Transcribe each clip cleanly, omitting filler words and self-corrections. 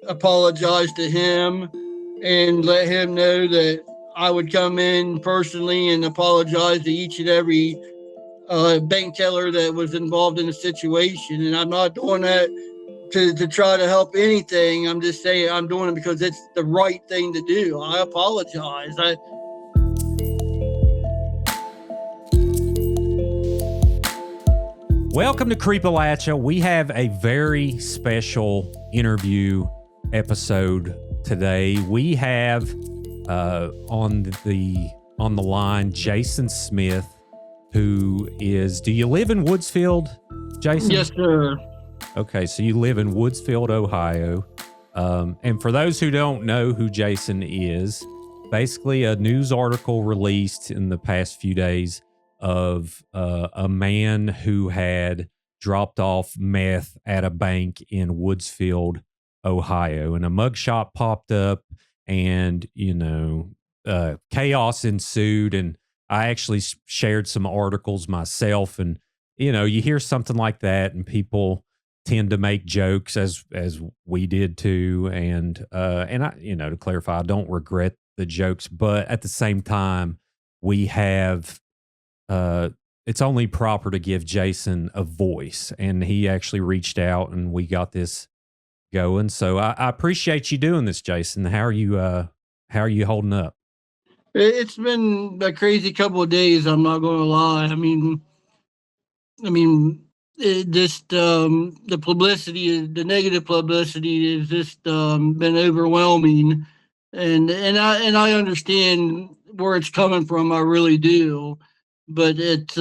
apologize to him and let him know that I would come in personally and apologize to each and every bank teller that was involved in the situation. And I'm not doing that to try to help anything. I'm just saying I'm doing it because it's the right thing to do. I apologize. Welcome to Creepalachia. We have a very special interview episode today. We have on the line Jason Smith, who is. Do you live in Woodsfield, Jason? Yes, sir. Okay, so you live in Woodsfield, Ohio. And for those who don't know who Jason is, basically a news article released in the past few days of a man who had dropped off meth at a bank in Woodsfield, Ohio. And a mugshot popped up and, chaos ensued. And I actually shared some articles myself. And, you hear something like that and people tend to make jokes as we did too. And I, to clarify, I don't regret the jokes, but at the same time, we have it's only proper to give Jason a voice, and he actually reached out and we got this going. So I appreciate you doing this, Jason. How are you holding up? It's been a crazy couple of days. I'm not going to lie. I mean, the publicity, the negative publicity, has just been overwhelming, and I understand where it's coming from. I really do, but it's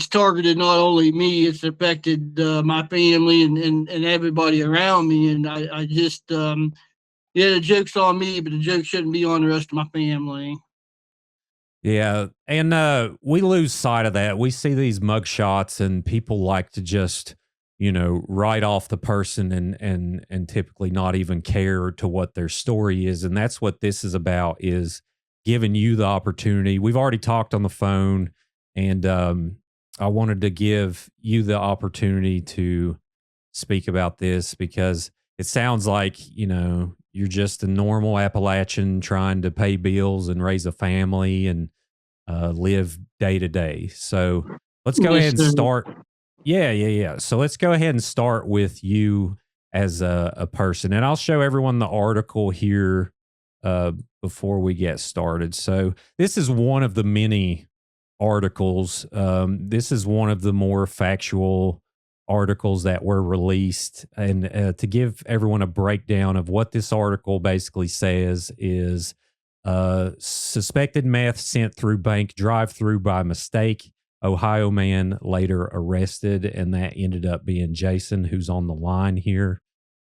targeted not only me; it's affected my family and everybody around me. And I just the joke's on me, but the joke shouldn't be on the rest of my family. Yeah, and we lose sight of that. We see these mugshots, and people like to just, write off the person and typically not even care to what their story is. And that's what this is about: is giving you the opportunity. We've already talked on the phone, and I wanted to give you the opportunity to speak about this because it sounds like you're just a normal Appalachian trying to pay bills and raise a family and live day to day. So let's go ahead and start. Yeah. So let's go ahead and start with you as a person. And I'll show everyone the article here before we get started. So this is one of the many articles. This is one of the more factual articles that were released. And to give everyone a breakdown of what this article basically says is suspected meth sent through bank drive-through by mistake. Ohio man later arrested, and that ended up being Jason, who's on the line here.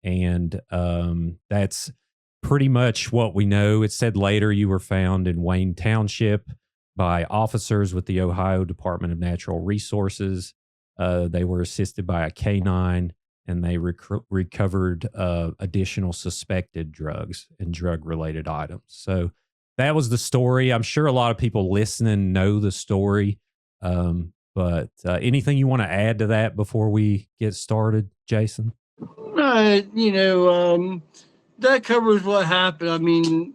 And that's pretty much what we know. It said later you were found in Wayne Township by officers with the Ohio Department of Natural Resources. They were assisted by a canine, and they recovered additional suspected drugs and drug-related items. So that was the story. I'm sure a lot of people listening know the story. But anything you want to add to that before we get started, Jason? That covers what happened. I mean,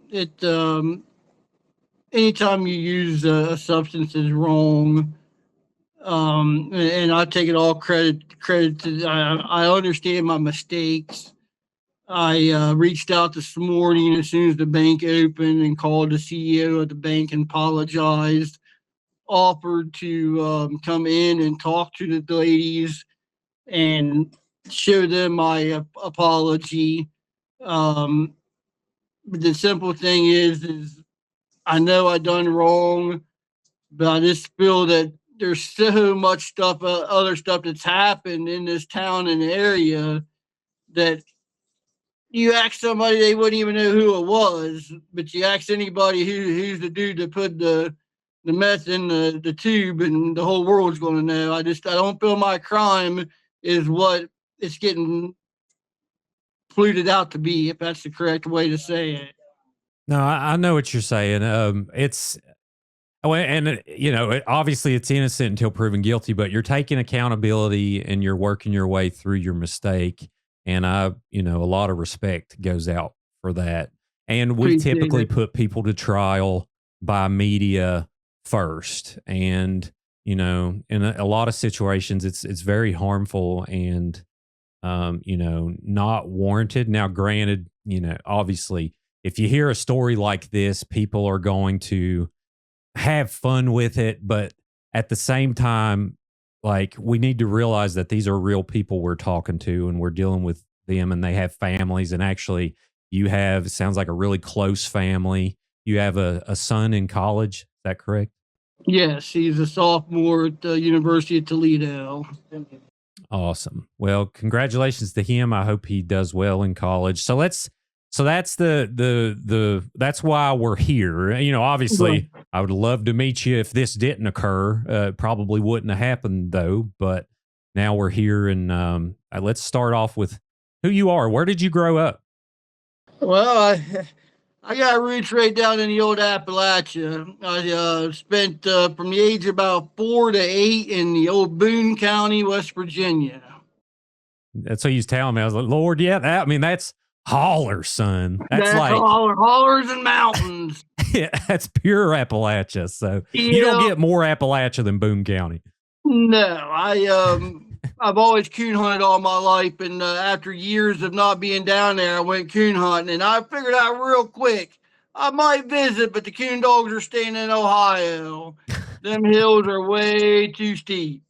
anytime you use a substance is wrong. And I take it all credit to. I understand my mistakes. I reached out this morning as soon as the bank opened and called the CEO of the bank and apologized. Offered to come in and talk to the ladies and show them my apology. But the simple thing is I know I done wrong, but I just feel that there's so much stuff, other stuff that's happened in this town and area that you ask somebody, they wouldn't even know who it was. But you ask anybody who's the dude that put the meth in the tube, and the whole world's going to know. I don't feel my crime is what it's getting fluted out to be, if that's the correct way to say it. No, I know what you're saying. It's obviously it's innocent until proven guilty, but you're taking accountability and you're working your way through your mistake. And a lot of respect goes out for that. And we Appreciate typically it. put people to trial by media first. And, in a lot of situations, it's very harmful and, not warranted. Now, granted, obviously, if you hear a story like this, people are going to have fun with it. But at the same time, like, we need to realize that these are real people we're talking to and we're dealing with them and they have families. And actually, it sounds like a really close family. You have a son in college. Is that correct? Yes, he's a sophomore at the University of Toledo. Awesome. Well, congratulations to him. I hope he does well in college. So that's that's why we're here. Obviously, I would love to meet you if this didn't occur. Probably wouldn't have happened though. But now we're here, and let's start off with who you are. Where did you grow up? Well, I got roots right down in the old Appalachia. I spent from the age of about 4 to 8 in the old Boone County, West Virginia. That's what he was telling me. I was like, Lord, yeah, that's holler, son. That's That's like hollers and mountains. yeah, that's pure Appalachia. So you don't Yeah, get more Appalachia than Boone County. no, I've always coon hunted all my life, and after years of not being down there, I went coon hunting, and I figured out real quick I might visit, but the coon dogs are staying in Ohio. Them hills are way too steep.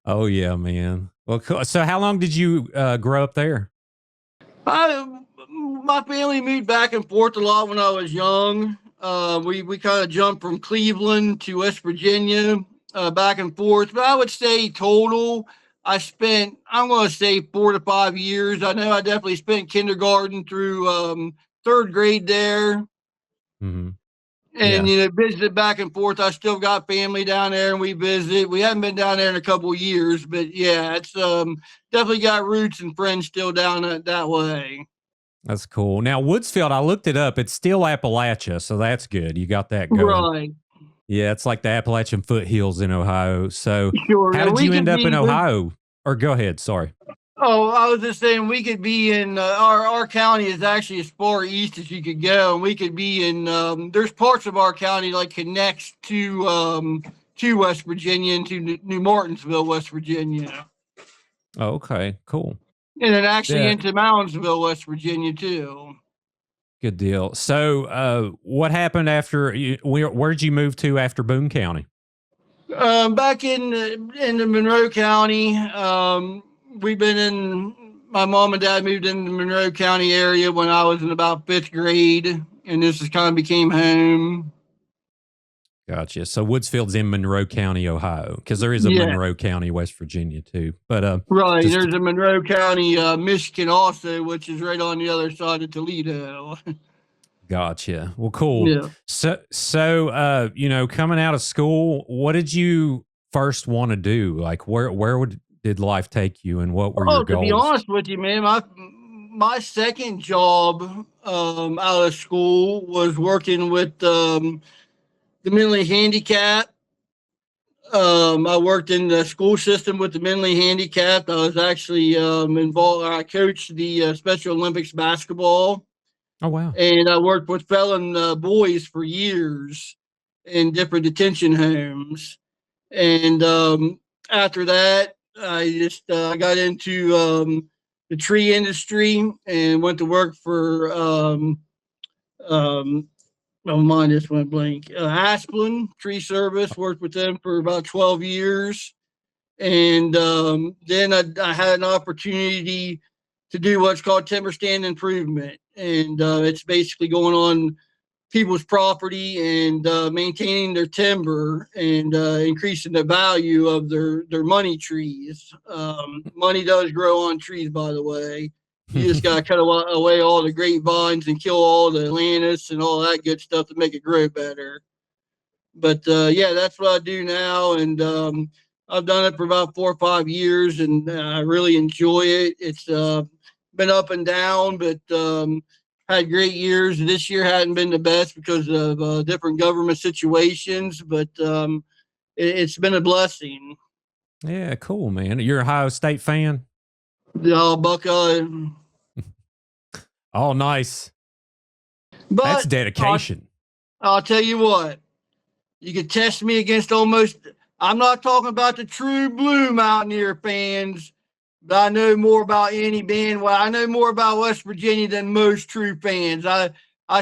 Oh yeah, man. Well, cool. So how long did you grow up there? My family moved back and forth a lot when I was young. We kind of jumped from Cleveland to West Virginia, back and forth. But I would say total, I'm going to say 4 to 5 years. I know I definitely spent kindergarten through third grade there. Mm-hmm. And, Yeah, visited back and forth. I still got family down there and we visit. We haven't been down there in a couple of years, but yeah, it's definitely got roots and friends still down that way. that's cool. Now Woodsfield, I looked it up. It's still Appalachia, so that's good. You got that going. Right. Yeah, it's like the Appalachian foothills in Ohio. So Sure. how And did we you end could up in be with, Ohio? Or go ahead. Sorry. oh, I was just saying we could be in our county is actually as far east as you could go. And we could be in, there's parts of our county like connects to West Virginia and to New Martinsville, West Virginia. Oh, okay, cool. And then actually Yeah, into Moundsville, West Virginia too. good deal. So, what happened after where did you move to after Boone County? Back in the Monroe County, we've been in. My mom and dad moved in the Monroe County area when I was in about fifth grade, and this has kind of became home. Gotcha. So Woodsfield's in Monroe County, Ohio, because there is a Yeah, Monroe County, West Virginia, too. But right. just There's a Monroe County, Michigan, also, which is right on the other side of Toledo. gotcha. Well, cool. Yeah. So coming out of school, what did you first want to do? Like, did life take you, and what were your Oh, to be goals? honest with you, man, my second job out of school was working with the mentally handicapped. I worked in the school system with the mentally handicapped. I was actually involved. I coached the Special Olympics basketball, Oh, wow. and I worked with felon boys for years in different detention homes. And after that, I just got into the tree industry and went to work for um, oh, mine just went blank. Asplin Tree Service, worked with them for about 12 years. And then I had an opportunity to do what's called timber stand improvement. And it's basically going on people's property and maintaining their timber and increasing the value of their money trees. Money does grow on trees, by the way. You just got to cut away all the grapevines and kill all the Atlantis and all that good stuff to make it grow better. But yeah, that's what I do now, and I've done it for about 4 or 5 years, and I really enjoy it. It's been up and down, but had great years. This year hadn't been the best because of different government situations, but it's been a blessing. Yeah, cool, man. You're a Ohio State fan? Buckeye. Oh, nice. That's But dedication. I'll tell you what, you could test me against almost, I'm not talking about the true blue Mountaineer fans, but I know more about any band. Well, I know more about West Virginia than most true fans. I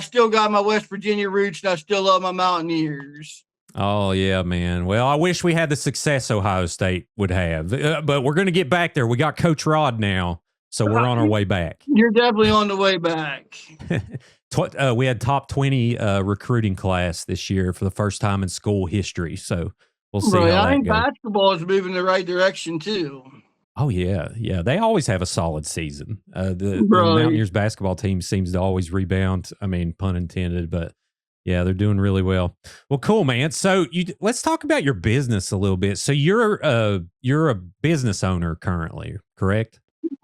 still got my West Virginia roots and I still love my Mountaineers. Oh, yeah, man. Well, I wish we had the success Ohio State would have, but we're going to get back there. We got Coach Rod now, so we're on our way back. You're definitely on the way back. We had top 20 recruiting class this year for the first time in school history, so we'll see how I that think goes. basketball is moving in the right direction, too. Oh, yeah. Yeah. They always have a solid season. The Mountaineers basketball team seems to always rebound. I mean, pun intended, but yeah, they're doing really well. Well, cool, man. So let's talk about your business a little bit. So you're a business owner currently, correct?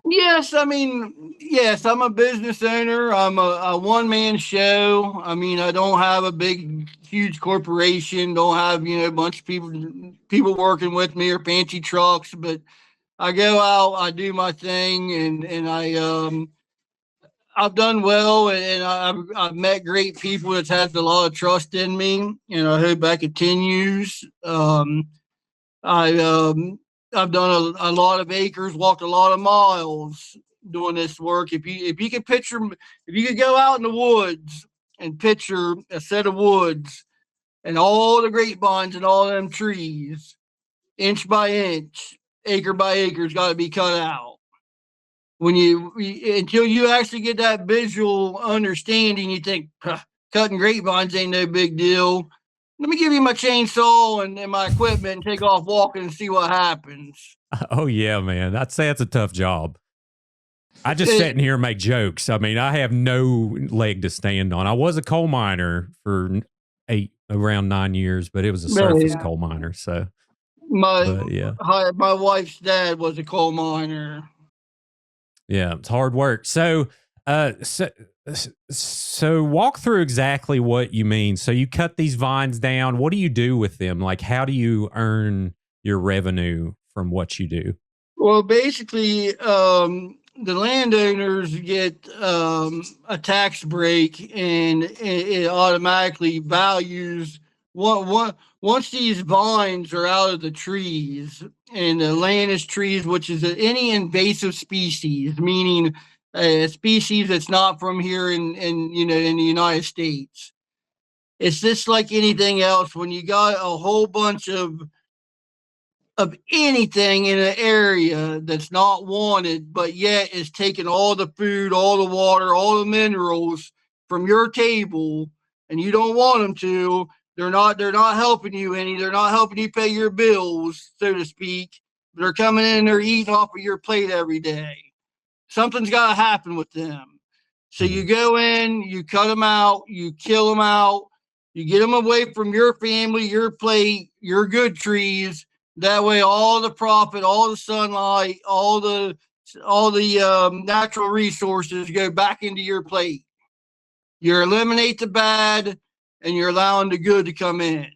Yes, I mean, yes, I'm a business owner. I'm a one-man show. I mean, I don't have a big, huge corporation. Don't have, a bunch of people working with me or fancy trucks. But I go out, I do my thing, and I've done well, and I've met great people that's had a lot of trust in me, and I hope that continues. I I've done a lot of acres, walked a lot of miles doing this work. If you could picture, if you could go out in the woods and picture a set of woods and all the grapevines and all them trees, inch by inch, acre by acre, has got to be cut out. When until you actually get that visual understanding, you think cutting grapevines ain't no big deal. Let me give you my chainsaw and my equipment and take off walking and see what happens. Oh, yeah, man. I'd say it's a tough job. I just sit in here and make jokes. I mean, I have no leg to stand on. I was a coal miner for around 9 years, but it was a surface coal miner. So my wife's dad was a coal miner. Yeah, it's hard work. So walk through exactly what you mean. So you cut these vines down. What do you do with them? Like, how do you earn your revenue from what you do? Well, basically, the landowners get a tax break, and it automatically values once these vines are out of the trees and the land is trees, which is any invasive species, meaning a species that's not from here in the United States. It's just like anything else. When you got a whole bunch of anything in an area that's not wanted, but yet is taking all the food, all the water, all the minerals from your table, and you don't want them to. They're not helping you any. They're not helping you pay your bills, so to speak. They're coming in and they're eating off of your plate every day. Something's got to happen with them. So you go in, you cut them out, you kill them out, you get them away from your family, your plate, your good trees. That way, all the profit, all the sunlight, all the natural resources go back into your plate. You eliminate the bad, and you're allowing the good to come in.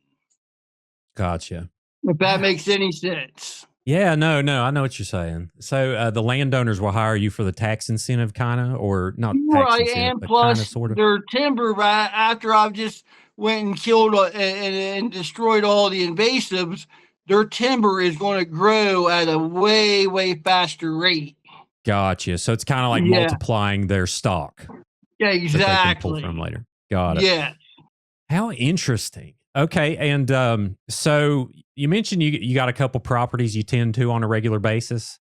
Gotcha. If that makes any sense. Yeah, no, I know what you're saying. So the landowners will hire you for the tax incentive, kind of, or not tax Right, incentive, and but plus kind of, sort of. their timber. After I've just went and killed and destroyed all the invasives, their timber is going to grow at a way faster rate. Gotcha. So it's kind of like multiplying their stock. Yeah, exactly. That they can pull from later. Got it. Yeah. How interesting. Okay, and so you mentioned you got a couple properties you tend to on a regular basis.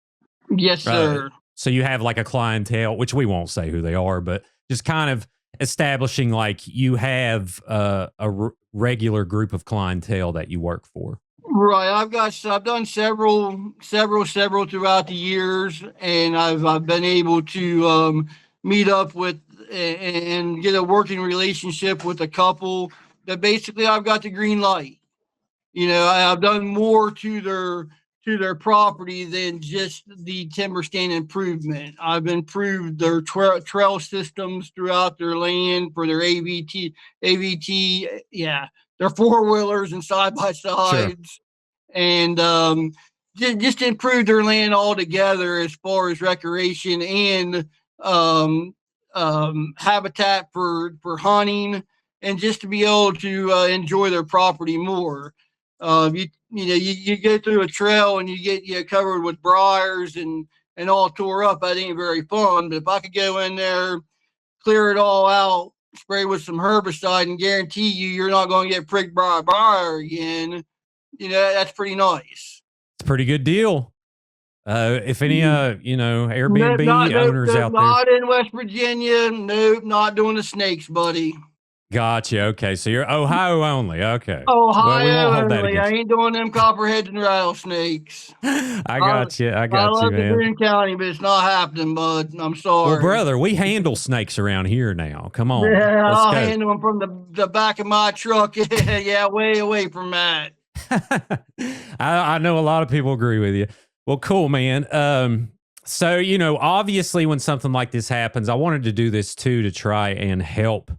Yes, sir. So you have like a clientele, which we won't say who they are, but just kind of establishing like you have regular group of clientele that you work for. Right. I've done several throughout the years, and I've been able to meet up with and get a working relationship with a couple that basically I've got the green light. I've done more to their property than just the timber stand improvement. I've improved their trail systems throughout their land for their AVT, yeah, their four wheelers and side by sides, and just improve their land altogether as far as recreation and um, habitat for hunting, and just to be able to enjoy their property more. You go through a trail and you get covered with briars and all tore up. That ain't very fun. But if I could go in there, clear it all out, spray with some herbicide, and guarantee you're not going to get pricked by a briar again, that's pretty nice. It's a pretty good deal. If any, Nope, Airbnb owners out there. not in West Virginia. Nope, not doing the snakes, buddy. Gotcha. Okay. So you're Ohio only. Okay. Well, we Ohio won't hold that only. I against you. ain't doing them copperheads and rattlesnakes. I got you. I I got you, love the man. Boone County, but it's not happening, bud. I'm sorry. Well, brother, we handle snakes around here now. Come on. Yeah, Let's I'll go. handle them from the back of my truck. Yeah, way away from that. I know a lot of people agree with you. Well, cool, man. So, obviously when something like this happens, I wanted to do this too, to try and help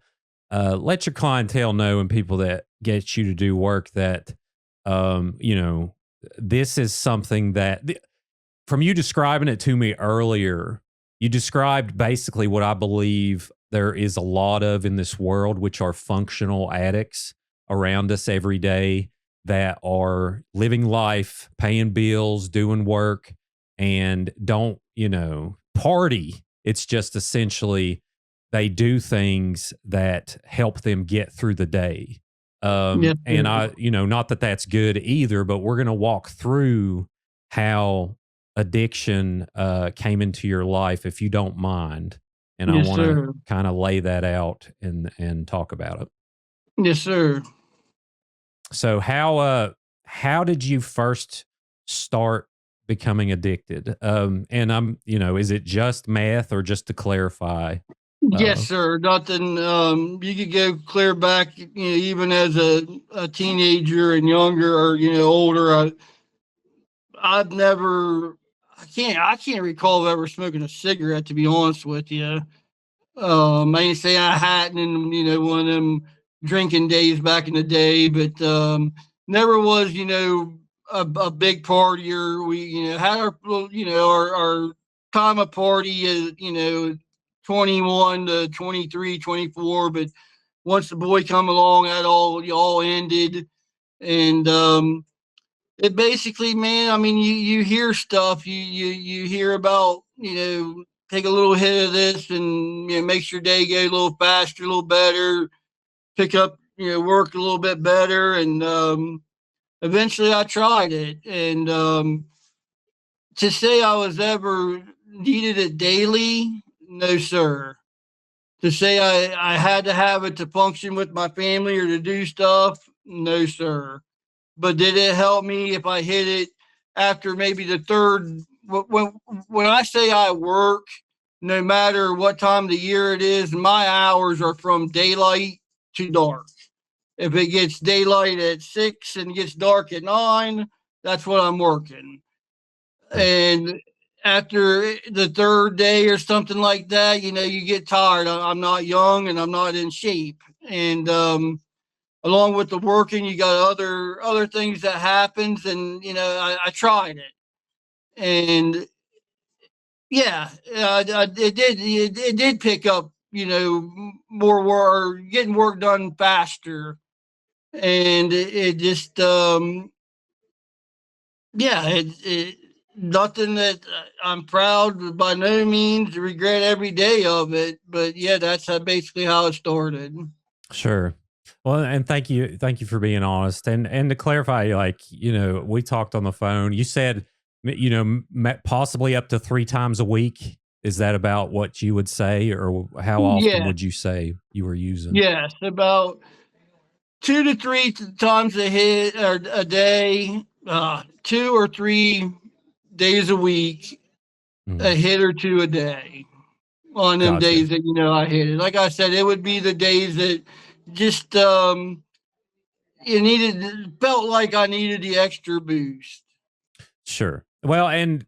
let your clientele know, and people that get you to do work, that, this is something that, from you describing it to me earlier, you described basically what I believe there is a lot of in this world, which are functional addicts around us every day that are living life, paying bills, doing work, and don't, party. It's just essentially they do things that help them get through the day. Yes, And sir. not that that's good either, but we're going to walk through how addiction came into your life, if you don't mind. And I Yes, want to sir. kind of lay that out and talk about it. Yes, sir. So how did you first start becoming addicted? And is it just meth, or just to clarify? Yes, sir. Nothing. You could go clear back, even as a teenager and younger, or older. I've never. I can't recall ever smoking a cigarette, to be honest with you. I ain't say I hadn't in one of them drinking days back in the day, but never was a big partier. We had our our time of party at 21 to 23, 24. But once the boy come along, that all ended, and it basically, man. I mean, you hear stuff. You hear about take a little hit of this, and makes your day go a little faster, a little better. Pick up work a little bit better, and eventually I tried it. And to say I was ever needed it daily, no sir. To say I had to have it to function with my family or to do stuff, no sir. But did it help me if I hit it after maybe the third? When I say I work, no matter what time of the year it is, my hours are from daylight to dark. If it gets daylight at 6 and gets dark at 9, that's what I'm working. And after the third day or something like that, you get tired. I'm not young and I'm not in shape. And along with the working, you got other things that happens, and I tried it, and yeah, it did pick up, more work, getting work done faster, and it just yeah, it nothing that I'm proud by no means, regret every day of it, but yeah, that's basically how it started. Sure. Well, and thank you for being honest. And to clarify, like, we talked on the phone. You said, possibly up to 3 times a week. Is that about what you would say, or how often Yeah, would you say you were using? yes, about 2 to 3 times a hit or a day, 2 or 3 days a week, a Mhm. hit or two a day. On them Gotcha. days that I hit it, like I said, it would be the days that just you needed, felt like I needed the extra boost. Sure. Well, and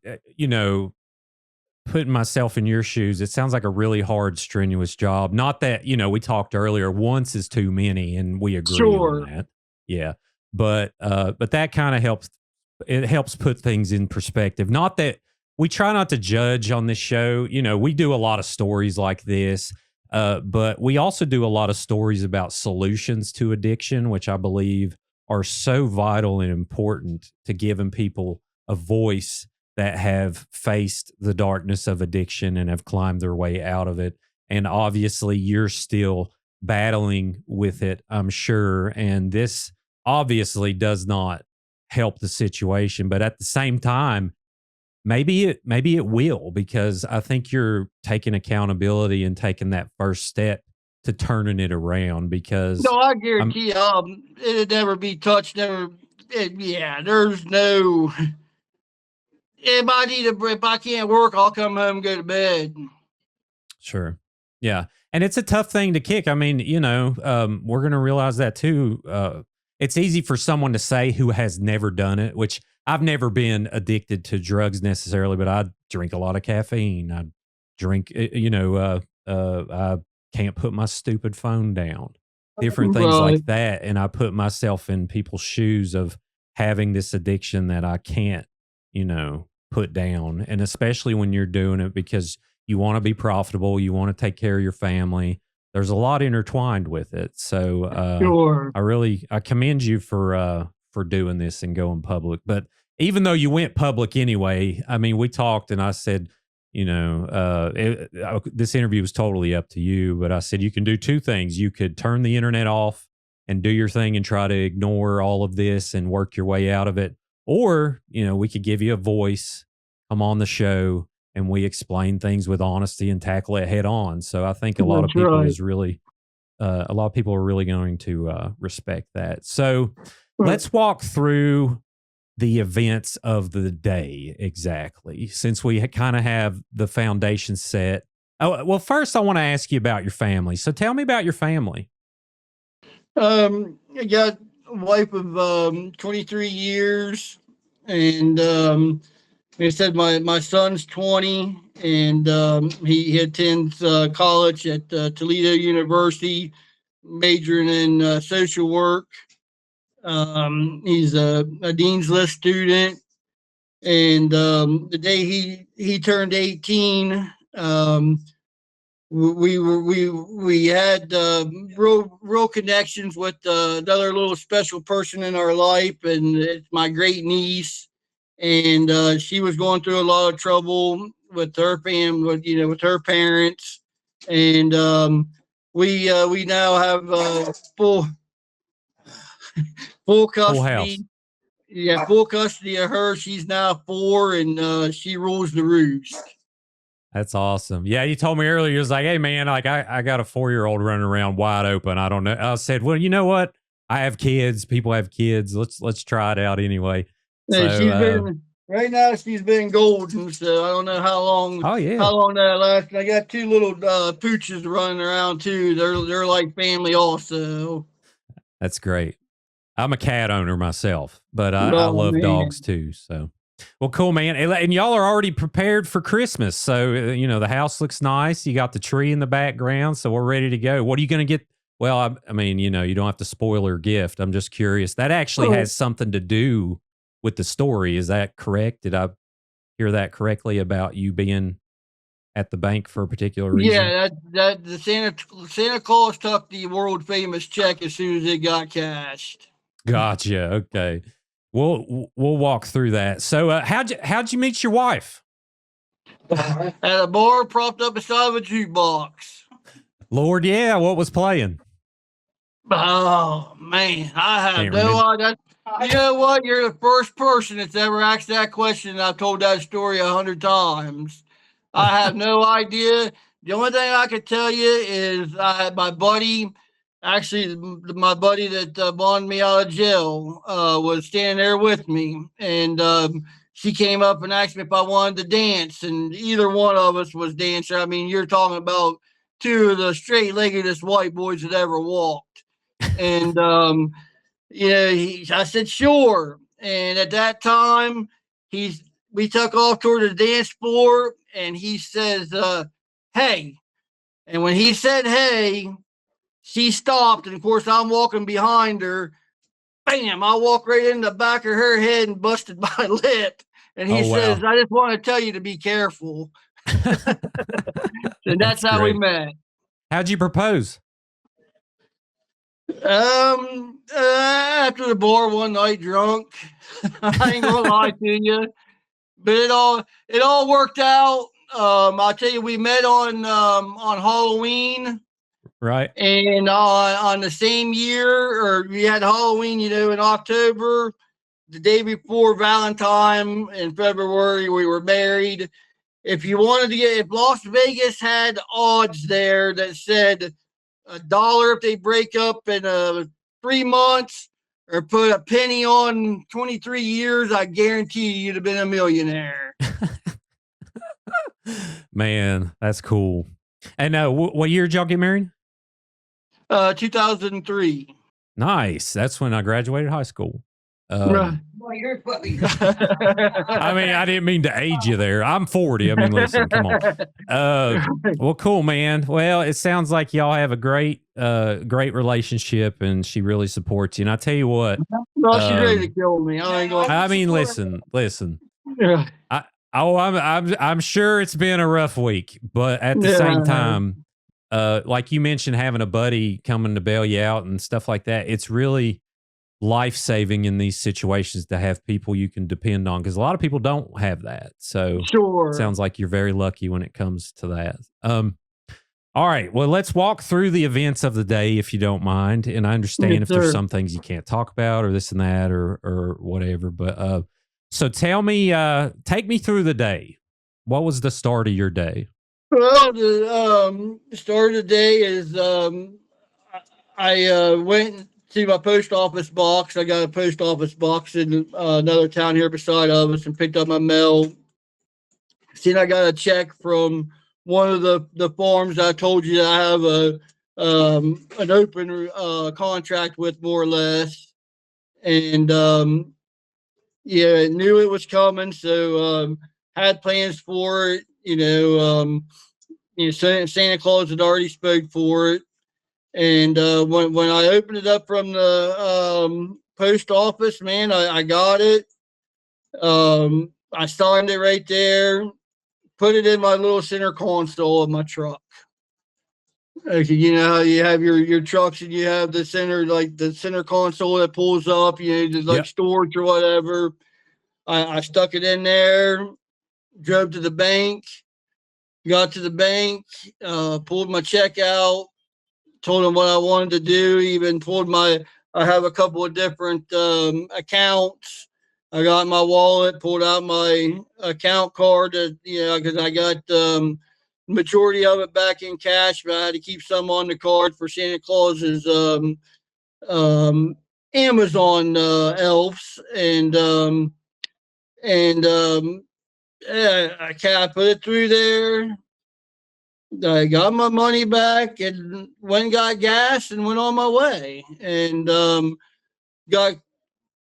putting myself in your shoes, it sounds like a really hard, strenuous job. Not that, we talked earlier, once is too many, and we agree on Sure. that. Yeah. But that kind of helps it helps put things in perspective. Not that we try not to judge on this show. You know, we do a lot of stories like this, but we also do a lot of stories about solutions to addiction, which I believe are so vital and important to giving people a voice that have faced the darkness of addiction and have climbed their way out of it. And obviously, you're still battling with it, I'm sure. And this obviously does not help the situation, but at the same time, maybe it will, because I think you're taking accountability and taking that first step to turning it around. Because No, I I'm guarantee you, it'd never be touched. Never. Yeah, there's no. If I can't work, I'll come home and go to bed. Sure. Yeah. And it's a tough thing to kick. I mean, you know, we're going to realize that too. It's easy for someone to say who has never done it, which I've never been addicted to drugs necessarily, but I drink a lot of caffeine. I drink, I can't put my stupid phone down, different things Right. like that. And I put myself in people's shoes of having this addiction that I can't, you know, put down. And especially when you're doing it because you want to be profitable, you want to take care of your family. There's a lot intertwined with it. So Sure. I commend you for doing this and going public. But even though you went public anyway, I mean, we talked and I said, you know, this interview was totally up to you, but I said you can do two things. You could turn the internet off and do your thing and try to ignore all of this and work your way out of it. Or, you know, we could give you a voice, come on the show, and we explain things with honesty and tackle it head on. So I think a lot of That's people right. is really, a lot of people are really going to respect that. So Right. let's walk through the events of the day exactly, since we kind of have the foundation set. Oh, well, first I want to ask you about your family. So tell me about your family. I got a wife of 23 years, and like I said, my son's 20, and he attends college at Toledo University, majoring in social work. He's a Dean's List student, and the day he turned 18, we had real connections with another little special person in our life, and it's my great niece. And she was going through a lot of trouble with her family, with her parents, and we now have full Full house. custody. Yeah, full custody of her. She's now 4, and she rules the roost. That's awesome. Yeah, you told me earlier, you was like, hey man, like I got a 4-year-old running around wide open. I don't know. I said, well, you know what? I have kids. People have kids. Let's try it out anyway. Yeah, So she's been right now. She's been golden, so I don't know oh yeah. how long that lasts. I got 2 little pooches running around too. They're like family also. That's great. I'm a cat owner myself, but I Oh love dogs man. too. So, well, cool, man. And y'all are already prepared for Christmas. So, you know, the house looks nice. You got the tree in the background. So we're ready to go. What are you going to get? Well, I mean, you know, you don't have to spoil her gift. I'm just curious. That actually Oh, has something to do with the story. Is that correct? Did I hear that correctly about you being at the bank for a particular reason? yeah, that the Santa Claus took the world famous check as soon as it got cashed. Gotcha. Okay. We'll walk through that. So, how'd you meet your wife? At a bar propped up beside of a jukebox. Lord, yeah. What was playing? Oh man, I have Can't no remember. idea. You know what? You're the first person that's ever asked that question. I've told that story 100 times. I have no idea. The only thing I could tell you is I had my buddy, actually my buddy that bonded me out of jail, was standing there with me, and she came up and asked me if I wanted to dance, and either one of us was dancing. I mean, you're talking about two of the straight-leggedest white boys that ever walked. And yeah, I said sure. And at that time, he's we took off toward the dance floor, and he says, "Hey." And when he said "Hey," she stopped, and of course I'm walking behind her. bam, I walked right in the back of her head and busted my lip. And he says, wow. I just want to tell you to be careful. And that's That's how we great. met. How'd you propose? After the bar one night drunk. I ain't gonna lie to you. But it all worked out. I'll tell you, we met on Halloween. Right. And on the same year, or we had Halloween, in October, the day before Valentine in February, we were married. If Las Vegas had odds there that said $1 if they break up in 3 months, or put a penny on 23 years, I guarantee you'd have been a millionaire. Man, that's cool. And what year did y'all get married? 2003. Nice. That's when I graduated high school. Right. Well, you're funny. I mean, I didn't mean to age you there. I'm 40. I mean, listen, come on. Well, cool, man. Well, it sounds like y'all have a great relationship, and she really supports you. And I tell you what, No, she's ready to kill me. I mean, listen. Yeah. I'm sure it's been a rough week, but at the same time, like you mentioned, having a buddy coming to bail you out and stuff like that, it's really life-saving in these situations to have people you can depend on, because a lot of people don't have that. So Sure. sounds like you're very lucky when it comes to that. All right, well, let's walk through the events of the day, if you don't mind. And I understand Yes, if there's sir. some things you can't talk about or this and that or whatever, but so tell me, take me through the day. What was the start of your day? Well, the start of the day is I went to my post office box. I got a post office box in another town here beside of us, and picked up my mail. Seen I got a check from one of the farms I told you I have an open contract with, more or less, and yeah, knew it was coming, so had plans for it. Santa Claus had already spoke for it. And when I opened it up from the post office, man, I got it. I signed it right there, put it in my little center console of my truck. Okay, you know how you have your trucks and you have the center console that pulls up, just like Yep. storage or whatever. I stuck it in there, drove to the bank, got to the bank, pulled my check out, told them what I wanted to do. Even I have a couple of different accounts. I got my wallet, pulled out my account card, because I got majority of it back in cash, but I had to keep some on the card for Santa Claus's Amazon elves, yeah, I put it through there. I got my money back and went and got gas and went on my way, and got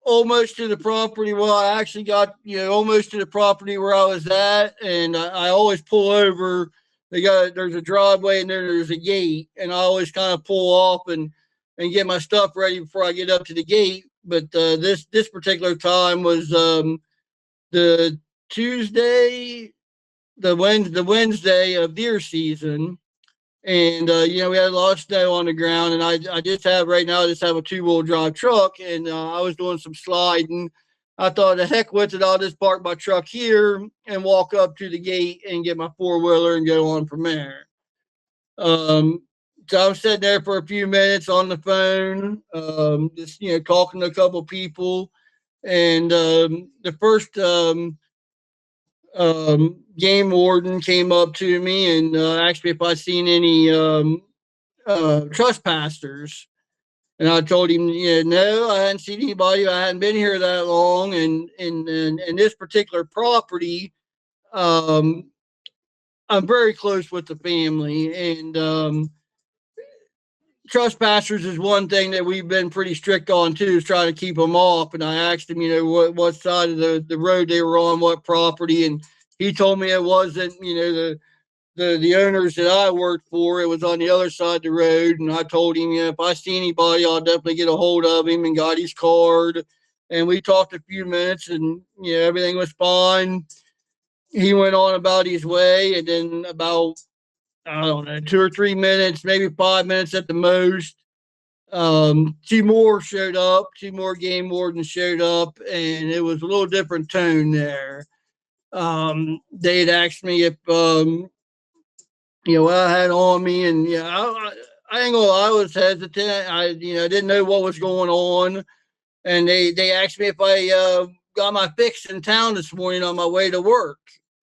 almost to the property. Well, I actually got almost to the property where I was at, and I always pull over. There's a driveway and there's a gate, and I always kind of pull off and get my stuff ready before I get up to the gate. But this particular time was the Tuesday, the Wednesday of deer season. And we had a lot of snow on the ground, and I just have right now. I just have a 2-wheel drive truck, and I was doing some sliding. I thought, the heck with it, I'll just park my truck here and walk up to the gate and get my 4-wheeler and go on from there. So I was sitting there for a few minutes on the phone, just talking to a couple people, and the first game warden came up to me and asked me if I'd seen any trespassers. And I told him, no, I hadn't seen anybody. I hadn't been here that long. And in this particular property, I'm very close with the family. And trespassers is one thing that we've been pretty strict on, too, is trying to keep them off. And I asked him, what side of the road they were on, what property. And he told me it wasn't, the owners that I worked for. It was on the other side of the road, and I told him, if I see anybody, I'll definitely get a hold of him, and got his card. And we talked a few minutes, and everything was fine. He went on about his way, and then about, I don't know, 2 or 3 minutes, maybe 5 minutes at the most, two more showed up. Two more game wardens showed up, and it was a little different tone there. They had asked me if what I had on me, and I ain't gonna lie, I was hesitant. I didn't know what was going on, and they asked me if I got my fix in town this morning on my way to work,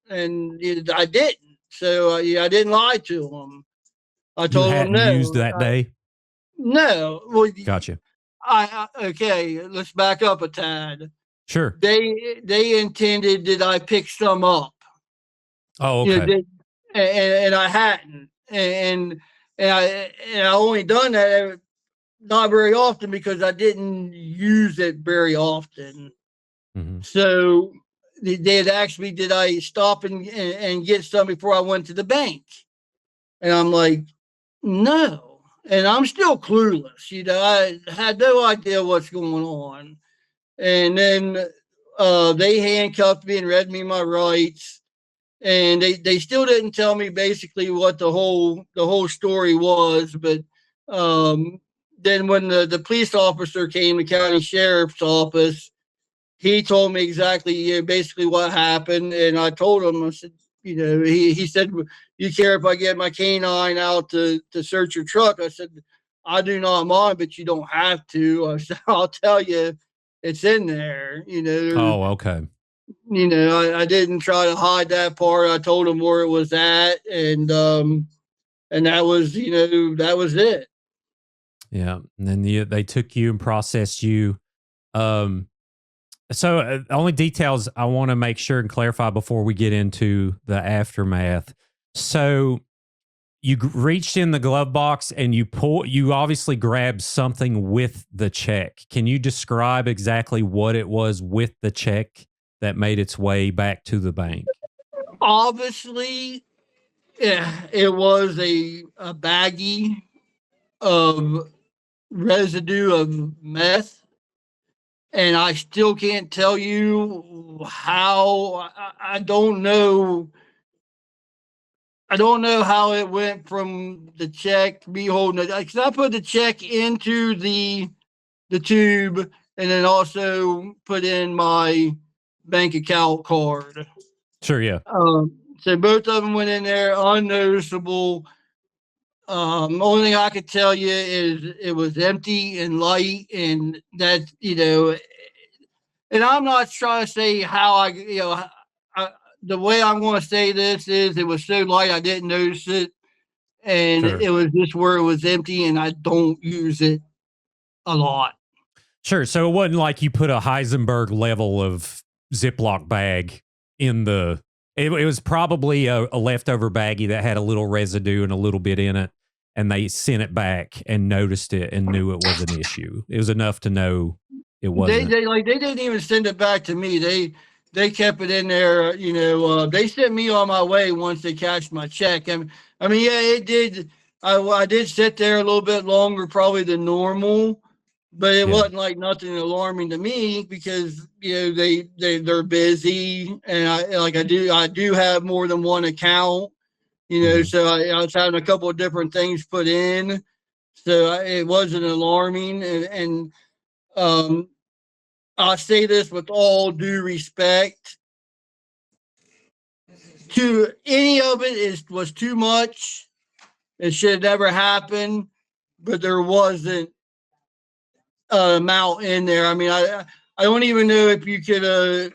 and I didn't. So I didn't lie to them. I You told them hadn't used no. that day? No. Well, Gotcha. okay. Let's back up a tad. Sure. They intended that I pick some up. Oh, You okay. know, and I hadn't, and I only done that not very often because I didn't use it very often. Mm-hmm. So they had asked me, did I stop and get some before I went to the bank? And I'm like, no. And I'm still clueless. I had no idea what's going on. And then they handcuffed me and read me my rights. And they still didn't tell me basically what the whole story was. But then when the police officer came, the county sheriff's office, he told me exactly basically what happened. And I told him, I said, he said, you care if I get my canine out to search your truck? I said, I do not mind, but you don't have to. I said, I'll tell you, it's in there. Oh, okay. I didn't try to hide that part. I told him where it was at, and that was that was it. Yeah. And then they took you and processed you. Um, so only details I want to make sure and clarify before we get into the aftermath. So you reached in the glove box and you obviously grabbed something with the check. Can you describe exactly what it was with the check that made its way back to the bank? Obviously, yeah, it was a baggie of residue of meth, and I still can't tell you how. I don't know. I don't know how it went from the check, me holding it. Because I put the check into the tube, and then also put in my bank account card. Sure, yeah. So both of them went in there unnoticeable. Only thing I could tell you is it was empty and light, and that and I'm not trying to say how I, the way I'm going to say this is it was so light I didn't notice it, and Sure. it was just where it was empty, and I don't use it a lot. Sure. So it wasn't like you put a Heisenberg level of Ziploc bag in the. It was probably a leftover baggie that had a little residue and a little bit in it, and they sent it back and noticed it and knew it was an issue. It was enough to know it wasn't. They didn't even send it back to me. They kept it in there. They sent me on my way once they cashed my check. And I mean, yeah, it did. I did sit there a little bit longer, probably than normal, but it Yeah. wasn't like nothing alarming to me because they're busy, and I do have more than one account. Mhm. So I was having a couple of different things put in, so it wasn't alarming, and um, I say this with all due respect. To any of it was too much. It should have never happened, but there wasn't an amount in there. I mean, I don't even know if you could.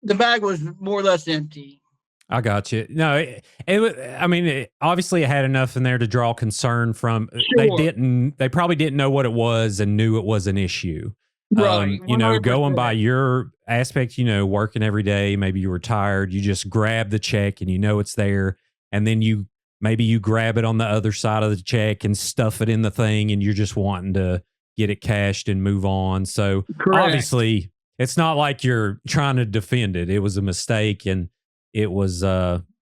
The bag was more or less empty. I got you. No, I mean, obviously it had enough in there to draw concern from. Sure. They probably didn't know what it was and knew it was an issue. Right. Going 100%. by your aspect, working every day, maybe you were tired, you just grab the check and it's there. And then maybe you grab it on the other side of the check and stuff it in the thing and you're just wanting to get it cashed and move on. So Correct. obviously it's not like you're trying to defend it. It was a mistake and it was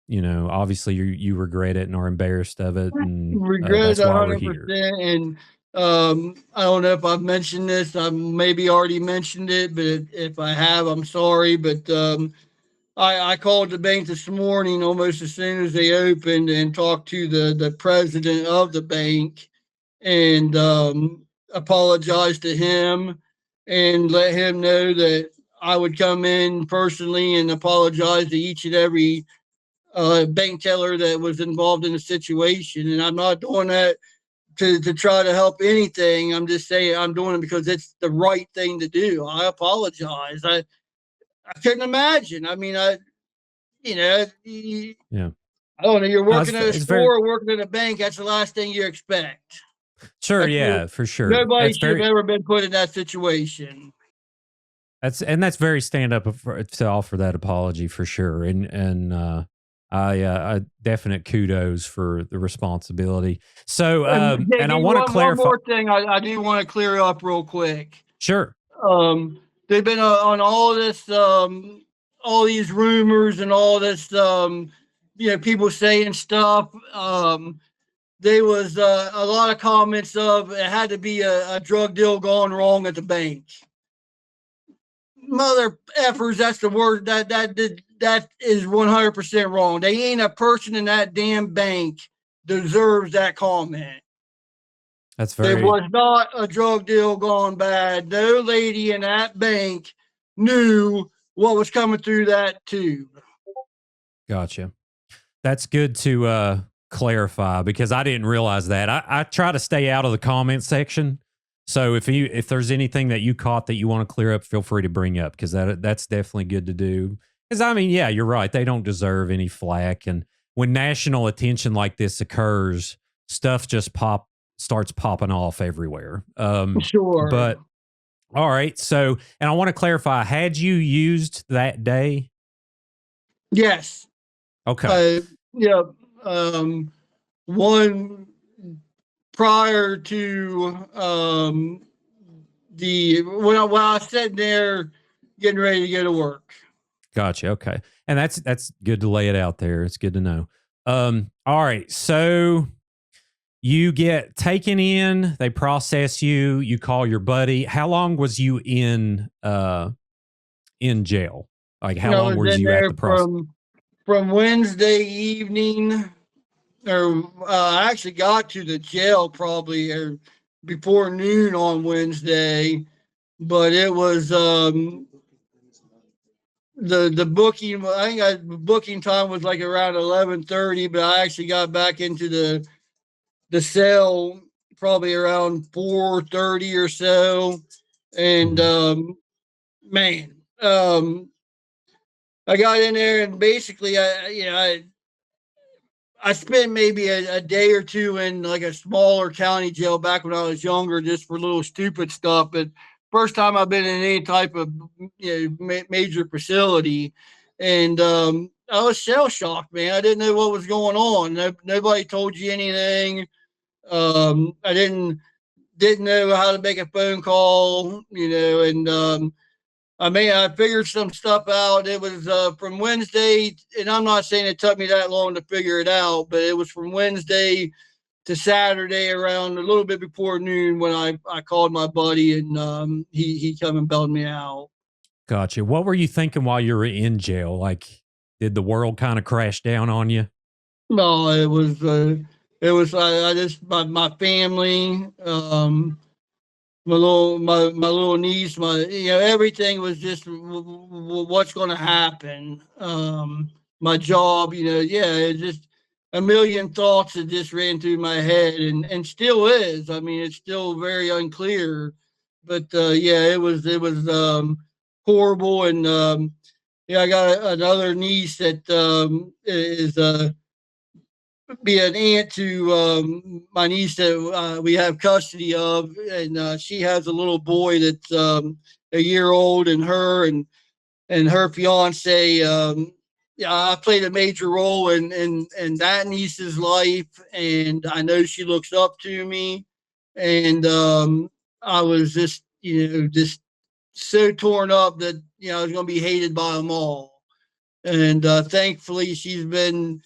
you know, obviously you regret it and are embarrassed of it, and Regret that's why we're here. 100%. And I don't know if I've mentioned this. I maybe already mentioned it, but if I have, I'm sorry. But I called the bank this morning almost as soon as they opened and talked to the president of the bank and apologized to him and let him know that I would come in personally and apologize to each and every bank teller that was involved in the situation. And I'm not doing that to try to help anything. I'm just saying I'm doing it because it's the right thing to do. I apologize. I couldn't imagine. I mean, you know, Yeah. I don't know. You're No, working at a it's very store or working at a bank. That's the last thing you expect. sure. That's Yeah, for sure. nobody That's should have very ever been put in that situation. that's very stand up to offer that apology for sure. And I definite kudos for the responsibility. So And and I JD, want to one clarify. more thing I do want to clear up real quick. Sure. They've been on all this, all these rumors and all this, people saying stuff. There was a lot of comments of it had to be a drug deal gone wrong at the bank. Mother effers, that's the word that is 100% wrong. They ain't a person in that damn bank deserves that comment. That's There very was not a drug deal gone bad. No lady in that bank knew what was coming through that tube. gotcha. That's good to clarify because I didn't realize that. I try to stay out of the comment section. So if there's anything that you caught that you want to clear up, feel free to bring up because that's definitely good to do. Because I mean, yeah, you're right. They don't deserve any flack. And when national attention like this occurs, stuff just starts popping off everywhere. Sure. But all right. So, and I want to clarify: had you used that day? Yes. Okay, Uh, yeah. Um, one prior to when I was sitting there getting ready to go to work. gotcha. Okay, and that's good to lay it out there. It's good to know. All right. So you get taken in. They process you. You call your buddy. How long was you in jail? Like how I long was was in you at there the process? from Wednesday evening, or I actually got to the jail probably before noon on Wednesday, but it was the booking. I think booking time was like around 11:30, but I actually got back into the cell probably around 4:30 or so, and Mhm. man, I got in there and basically I spent maybe a day or two in like a smaller county jail back when I was younger, just for little stupid stuff. But first time I've been in any type of major facility, and I was shell shocked, man. I didn't know what was going on. Nobody told you anything. I didn't know how to make a phone call, and I mean, I figured some stuff out. It was from Wednesday, and I'm not saying it took me that long to figure it out, but it was from Wednesday to Saturday around a little bit before noon when I called my buddy and he come and bailed me out. Gotcha. What were you thinking while you were in jail? Like, did the world kind of crash down on you? No, it was I just my family, my little niece, everything was just what's going to happen. My job, yeah, it just a million thoughts that just ran through my head and still is. I mean, it's still very unclear, but yeah, it was horrible. And yeah, I got another niece that is be an aunt to my niece that we have custody of, and she has a little boy that's a year old, and her fiance. Yeah, I played a major role in that niece's life, and I know she looks up to me, and I was just just so torn up that I was going to be hated by them all. and thankfully she's been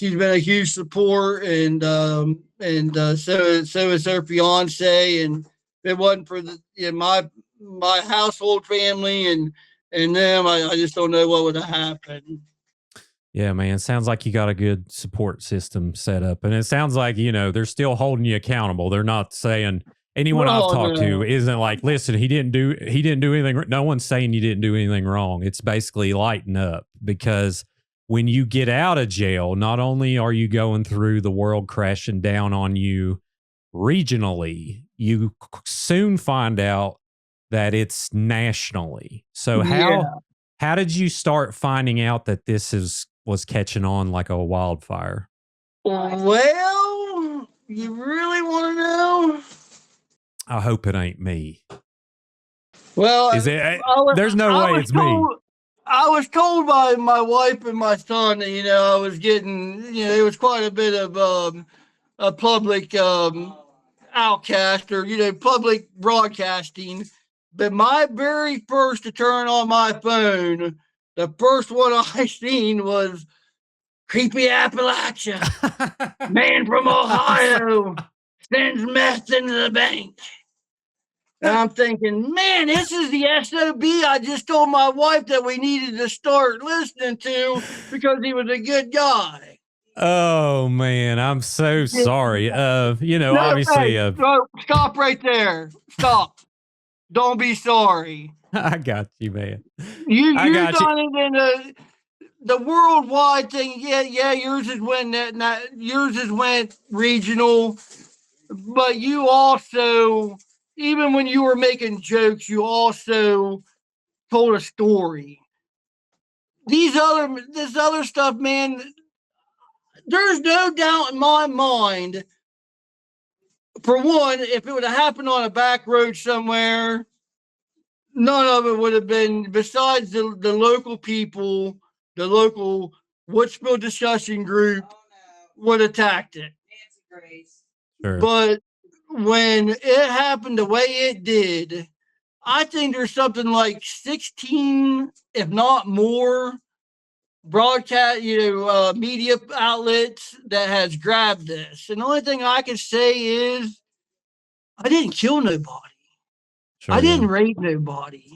a huge support, and so is her fiance. And if it wasn't for my household family and them, I just don't know what would have happened. Yeah, man. Sounds like you got a good support system set up. And it sounds like, they're still holding you accountable. They're not saying anyone I've Oh talked to no, isn't like, listen, he didn't do anything. No one's saying you didn't do anything wrong. It's basically lighten up, because when you get out of jail, not only are you going through the world crashing down on you regionally, you soon find out that it's nationally. So yeah. how did you start finding out that was catching on like a wildfire? Well, you really want to know? I hope it ain't me. Well, Is it? There's no I way was it's me. told. I was told by my wife and my son that I was getting. There was quite a bit of a public outcast, or public broadcasting. But my very first to turn on my phone, the first one I seen was Creepy Appalachia. Man from Ohio sends meth into the bank. And I'm thinking, man, this is the SOB I just told my wife that we needed to start listening to because he was a good guy. Oh man, I'm so sorry. No, Obviously, hey, no, stop right there. Stop. Don't be sorry. I got you, man. I You got you. done it in the worldwide thing. Yeah. Yours is went regional, but you also, even when you were making jokes, you also told a story. This other stuff, man, there's no doubt in my mind. For one, if it would have happened on a back road somewhere, none of it would have been, besides the local people, the local Woodsville discussion group would have attacked it. Sure. But when it happened the way it did, I think there's something like 16, if not more, broadcast, media outlets that has grabbed this. And the only thing I can say is I didn't kill nobody. Sure, I didn't rape nobody.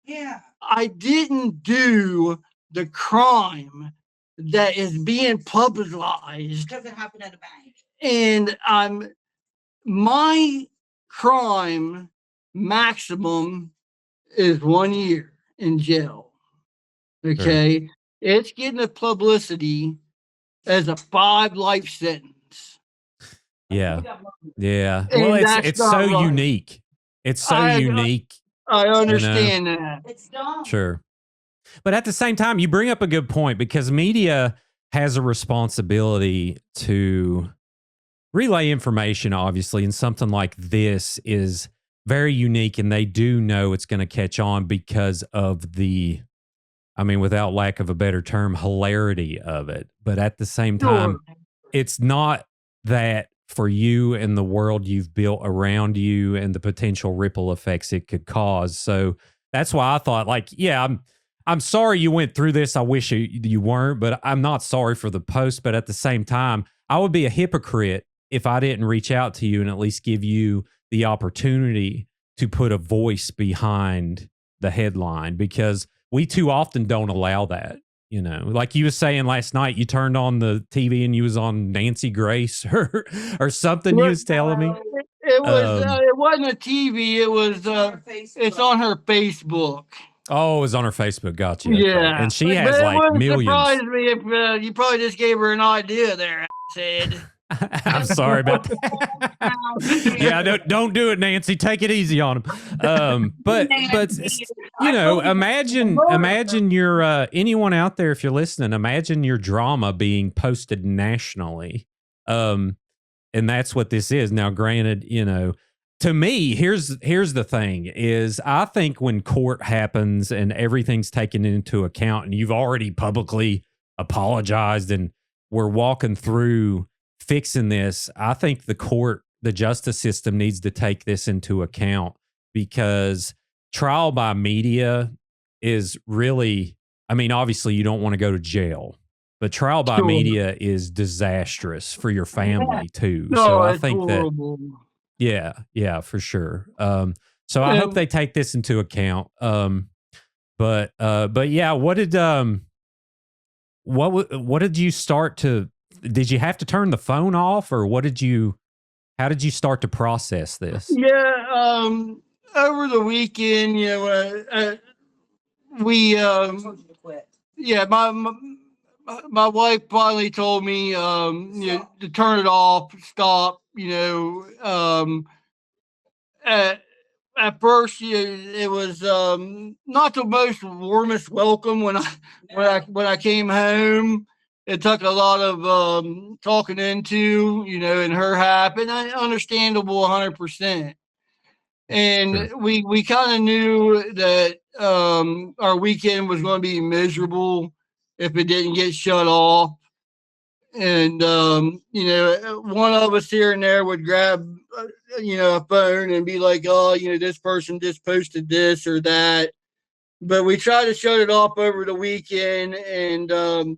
Yeah. I didn't do the crime that is being publicized. Because it happened at a bank. And my crime maximum is 1 year in jail. Okay. Sure. It's getting the publicity as a 5 life sentence. Yeah. Yeah. And Well, it's so right. unique. It's so unique. I understand that. It's dumb. Sure. But at the same time, you bring up a good point, because media has a responsibility to relay information, obviously, and something like this is very unique, and they do know it's going to catch on because of without lack of a better term, hilarity of it. But at the same time, it's not that for you and the world you've built around you and the potential ripple effects it could cause. So that's why I thought, I'm sorry you went through this. I wish you weren't, but I'm not sorry for the post. But at the same time, I would be a hypocrite if I didn't reach out to you and at least give you the opportunity to put a voice behind the headline, because we too often don't allow that. Like you were saying last night, you turned on the TV and you was on Nancy Grace or something. You was telling me it wasn't a TV. It was it's on her Facebook. Oh, it was on her Facebook. Gotcha. Yeah, okay. And she has it like millions. Surprise me if you probably just gave her an idea there. Said. I'm sorry about that. Yeah, don't do it, Nancy. Take it easy on him. But imagine your anyone out there, if you're listening, imagine your drama being posted nationally. And that's what this is. Now, granted, to me, here's the thing is I think when court happens and everything's taken into account and you've already publicly apologized and we're walking through fixing this, I think the justice system needs to take this into account, because trial by media is really I mean, obviously, you don't want to go to jail, but trial by Sure. media is disastrous for your family too. So No, I it's think that, horrible. yeah, for sure. So I hope And they take this into account. But yeah, what did you start to? Did you have to turn the phone off, or how did you start to process this? yeah, over the weekend, we, yeah, my wife finally told me, to turn it off, stop, at first, it was not the most warmest welcome when I came home. It took a lot of talking into, and her half, and understandable 100%. Sure. And we kind of knew that our weekend was going to be miserable if it didn't get shut off. And one of us here and there would grab a phone and be like, oh, this person just posted this or that, but we tried to shut it off over the weekend. And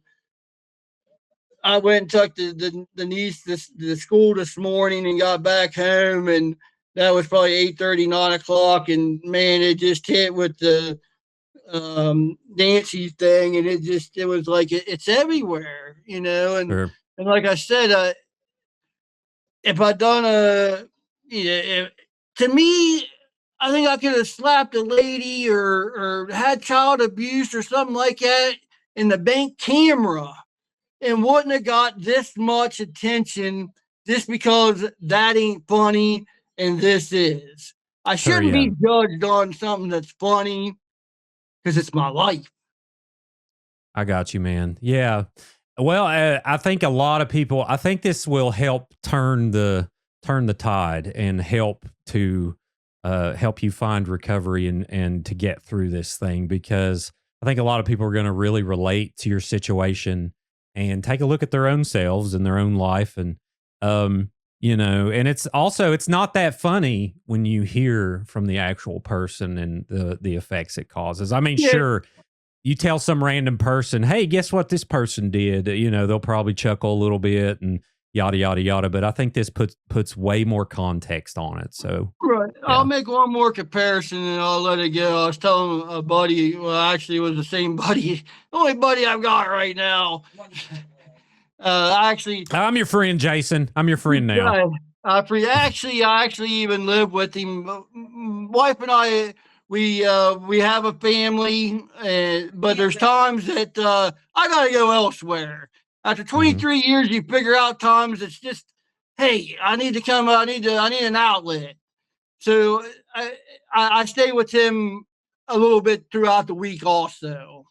I went and took the niece the school this morning and got back home, and that was probably 8:30, 9 o'clock, and man, it just hit with the Nancy thing, and it was like it's everywhere, Sure. and like I said, if I done if, to me, I think I could have slapped a lady or had child abuse or something like that in the bank camera and wouldn't have got this much attention just because that ain't funny and this is. I Sure. shouldn't Yeah. be judged on something that's funny because it's my life. I got you, man. Yeah. Well, I think a lot of people. I think this will help turn the tide and help you find recovery and to get through this thing, because I think a lot of people are going to really relate to your situation and take a look at their own selves and their own life, and and it's not that funny when you hear from the actual person and the effects it causes. I mean, Yeah, sure, you tell some random person, hey, guess what this person did? They'll probably chuckle a little bit and yada, yada, yada. But I think this puts way more context on it. So, right. I'll yeah. make one more comparison and I'll let it go. I was telling a buddy, well, actually, it was the same buddy, the only buddy I've got right now. Actually, I'm your friend, Jason. I'm your friend now. yeah, I actually even live with him. Wife and I, we have a family, but there's times that I gotta go elsewhere. After Hmm. 23 years, you figure out times it's just, hey, I need to come. I need an outlet. So I stay with him a little bit throughout the week, also.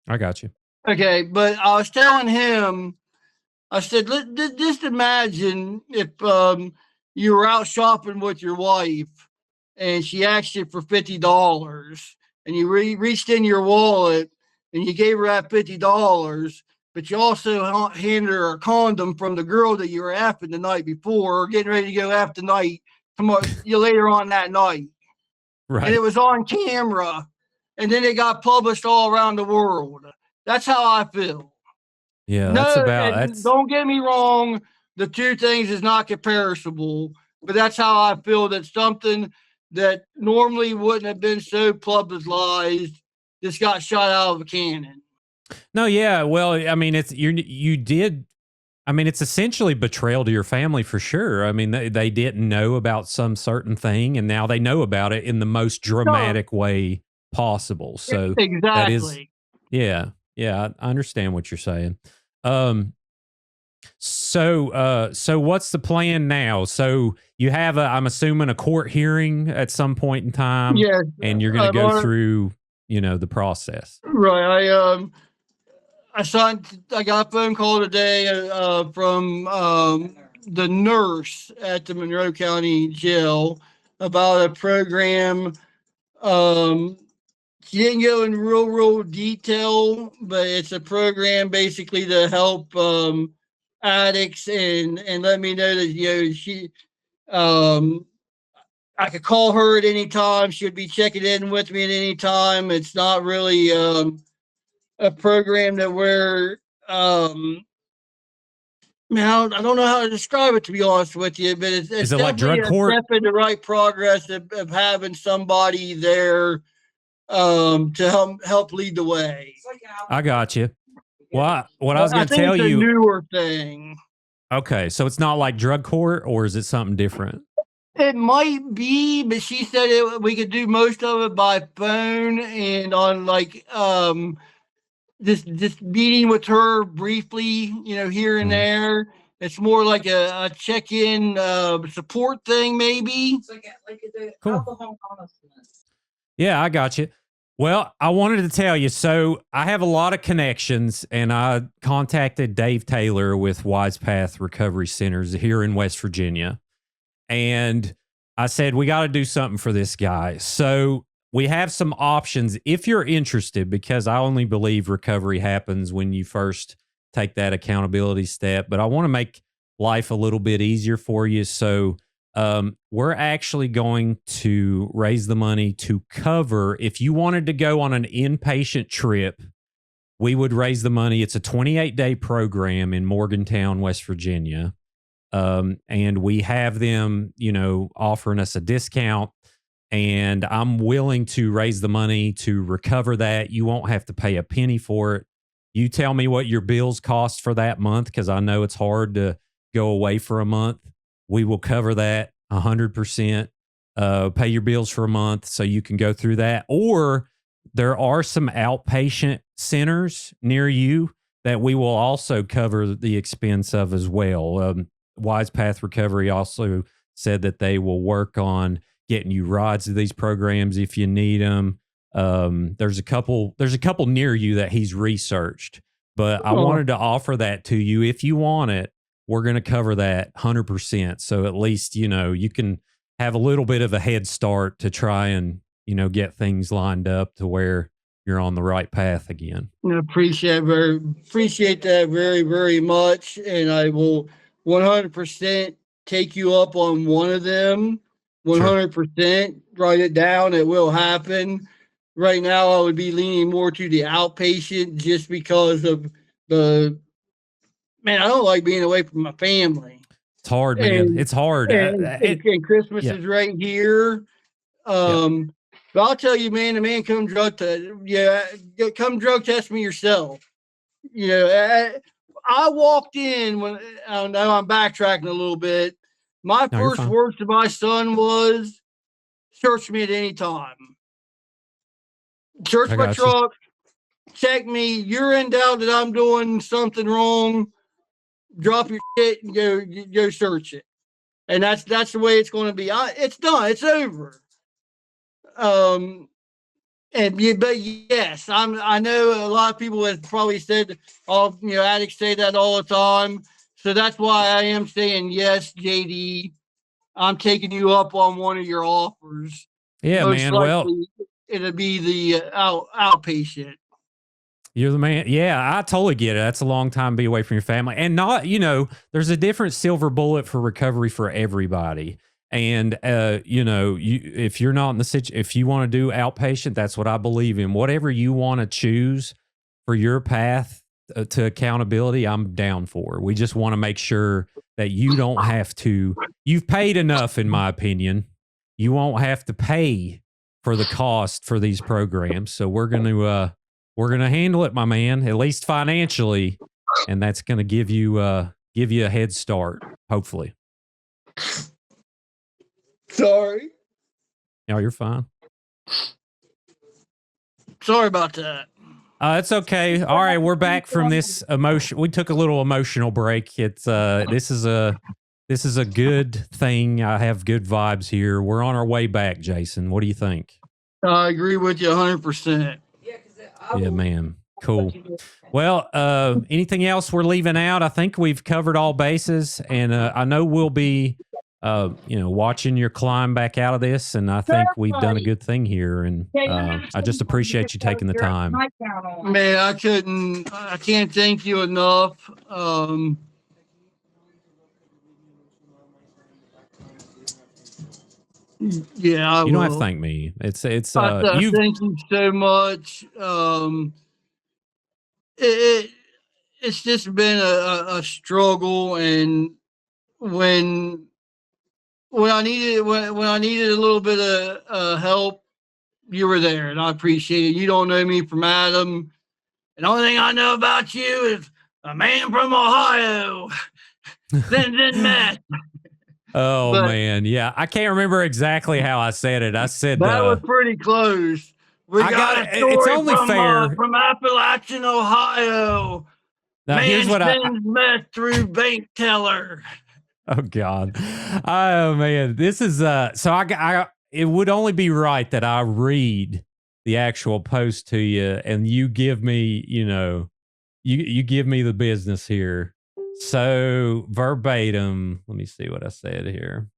I got you. Okay, but I was telling him, I said, just imagine if you were out shopping with your wife and she asked you for $50 and you reached in your wallet and you gave her that $50, but you also handed her a condom from the girl that you were after the night before or getting ready to go after night you later on that night. And it Right. was on camera and then it got published all around the world. That's how I feel. Yeah. No, and don't get me wrong, the two things is not comparable, but that's how I feel that something that normally wouldn't have been so publicized just got shot out of a cannon. No, yeah. Well, I mean, you did. I mean, it's essentially betrayal to your family for sure. I mean, they didn't know about some certain thing, and now they know about it in the most No, dramatic way possible. So that is, exactly. yeah, yeah. I understand what you're saying. Um, so what's the plan now? So you have I'm assuming a court hearing at some point in time, Yes, and you're going to I'm go on through, the process. right. I got a phone call today from the nurse at the Monroe County Jail about a program. Um, She didn't go in real detail, but it's a program basically to help addicts and let me know that um, I could call her at any time. She'd be checking in with me at any time. It's not really a program that where now I don't know how to describe it, to be honest with you, but it's Is it like definitely drug a court? step in the right progress of having somebody there to help lead the way. I got you. Well, what I was I going to think tell it's a you. newer thing. Okay, so it's not like drug court, or is it something different? It might be, but she said we could do most of it by phone and on like just meeting with her briefly, here and Mhm. there. It's more like a check-in support thing, maybe. It's like the Cool. alcohol homelessness. Yeah, I got you. Well, I wanted to tell you. So I have a lot of connections, and I contacted Dave Taylor with Wise Path Recovery Centers here in West Virginia. And I said, we got to do something for this guy. So we have some options if you're interested, because I only believe recovery happens when you first take that accountability step. But I want to make life a little bit easier for you. So we're actually going to raise the money to cover if you wanted to go on an inpatient trip. We would raise the money. It's a 28-day program in Morgantown, West Virginia. And we have them, offering us a discount, and I'm willing to raise the money to recover that. You won't have to pay a penny for it. You tell me what your bills cost for that month, because I know it's hard to go away for a month. We will cover that 100%. Pay your bills for a month so you can go through that. Or there are some outpatient centers near you that we will also cover the expense of as well. Wise Path Recovery also said that they will work on getting you rides to these programs if you need them. There's a couple near you that he's researched, but I wanted to offer that to you. If you want it, we're going to cover that 100%. So at least, you can have a little bit of a head start to try and, get things lined up to where you're on the right path again. I appreciate that very, very much. And I will 100% take you up on one of them. 100%. Write it down. It will happen. Right now, I would be leaning more to the outpatient just because of I don't like being away from my family. It's hard, man. It's hard. And Christmas is right here. But I'll tell you, man, come drug test me yourself. I walked in when I know I'm backtracking a little bit. My first words to my son was, search me at any time. Search my truck, check me. You're in doubt that I'm doing something wrong, drop your shit and go search it. And that's the way it's going to be. It's done. It's over. But yes, I know a lot of people have probably said, addicts say that all the time. So that's why I am saying yes, JD. I'm taking you up on one of your offers. Yeah, Most man. likely, it'll be the outpatient. You're the man. Yeah, I totally get it. That's a long time to be away from your family. And not, there's a different silver bullet for recovery for everybody. And, if you're not in the situation, if you want to do outpatient, that's what I believe in. Whatever you want to choose for your path to accountability, I'm down for. We just want to make sure that you don't have to. You've paid enough, in my opinion. You won't have to pay for the cost for these programs. So we're going to handle it, my man, at least financially, and that's going to give you a head start, hopefully. Sorry. No, you're fine. Sorry about that. It's okay. All right, we're back from this emotion. We took a little emotional break. It's this is a good thing. I have good vibes here. We're on our way back, Jason. What do you think? I agree with you 100%. Yeah, man. Cool. Well, anything else we're leaving out? I think we've covered all bases, and I know we'll be, watching your climb back out of this, and I think we've done a good thing here, and I just appreciate you taking the time. Man, I can't thank you enough. Yeah, you don't have to thank me. It's thank you so much. it it's just been a struggle, and when when I needed a little bit of help, you were there, and I appreciate it. You don't know me from Adam, and the only thing I know about you is a man from Ohio, then meth. Oh But man, yeah. I can't remember exactly how I said it. I said that was pretty close. We I got got a it's story only fair. from Appalachian, Ohio. Now here's Man what sends meth through bank teller. oh god. Oh man, this is so I it would only be right that I read the actual post to you and you give me, you give me the business here. So verbatim, let me see what I said here.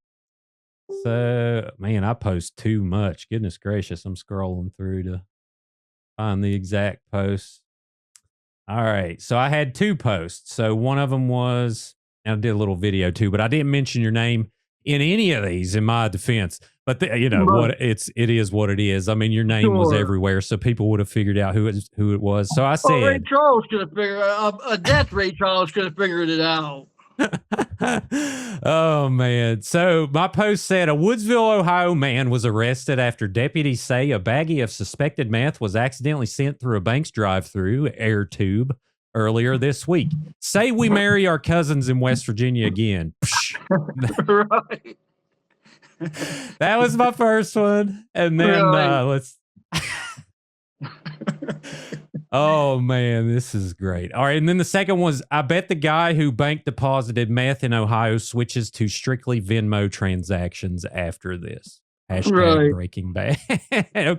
So, man, I post too much. Goodness gracious, I'm scrolling through to find the exact post. All right, so I had two posts. So one of them was, and I did a little video too, but I didn't mention your name in any of these in my defense. But Right. it is what it is. I mean, your name was Sure. everywhere, so people would have figured out who it was. So I Well, Ray said, Charles could have figured a death Ray Charles could have figured it out. oh man. So my post said a Woodsville, Ohio man was arrested after deputies say a baggie of suspected meth was accidentally sent through a bank's drive-through air tube earlier this week. Say we marry our cousins in West Virginia again. Right. That was my first one. And then Right. let's Oh man, this is great. All right, and then the second was I bet the guy who bank deposited meth in Ohio switches to strictly Venmo transactions after this. Hashtag Right. Breaking Bad. Okay.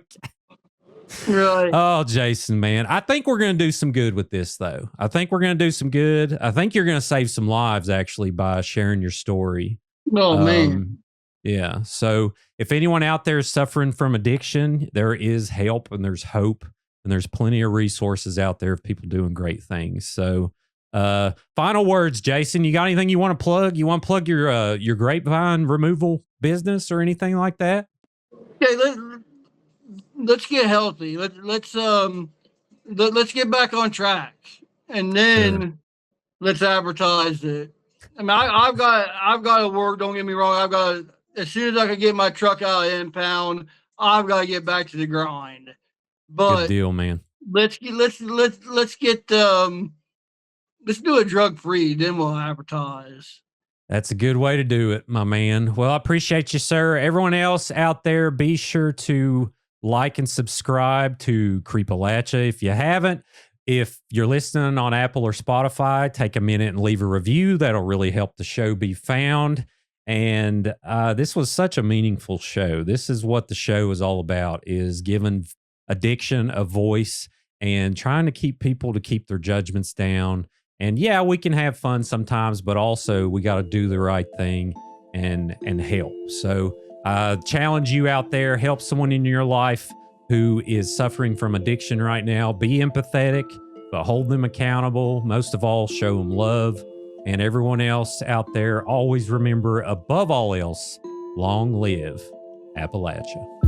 Right. Oh, Jason, man. I think we're going to do some good with this, though. I think we're going to do some good. I think you're going to save some lives, actually, by sharing your story. Oh man. Yeah. So if anyone out there is suffering from addiction, there is help and there's hope and there's plenty of resources out there of people doing great things. So final words, Jason, you got anything you want to plug? You want to plug your grapevine removal business or anything like that? Okay, let's get healthy. Let's get back on track, and then Sure. let's advertise it. I mean, I've got to work. Don't get me wrong. As soon as I can get my truck out of impound, I've got to get back to the grind. Good But deal, man. let's get let's do it drug free. Then we'll advertise. That's a good way to do it, my man. Well, I appreciate you, sir. Everyone else out there, be sure to like and subscribe to Creepalachia if you haven't. If you're listening on Apple or Spotify, take a minute and leave a review. That'll really help the show be found. And this was such a meaningful show. This is what the show is all about, is giving addiction a voice and trying to keep people to keep their judgments down. And yeah, we can have fun sometimes, but also we got to do the right thing and help. So challenge you out there, help someone in your life who is suffering from addiction right now. Be empathetic, but hold them accountable. Most of all, show them love. And everyone else out there, always remember, above all else, long live Appalachia.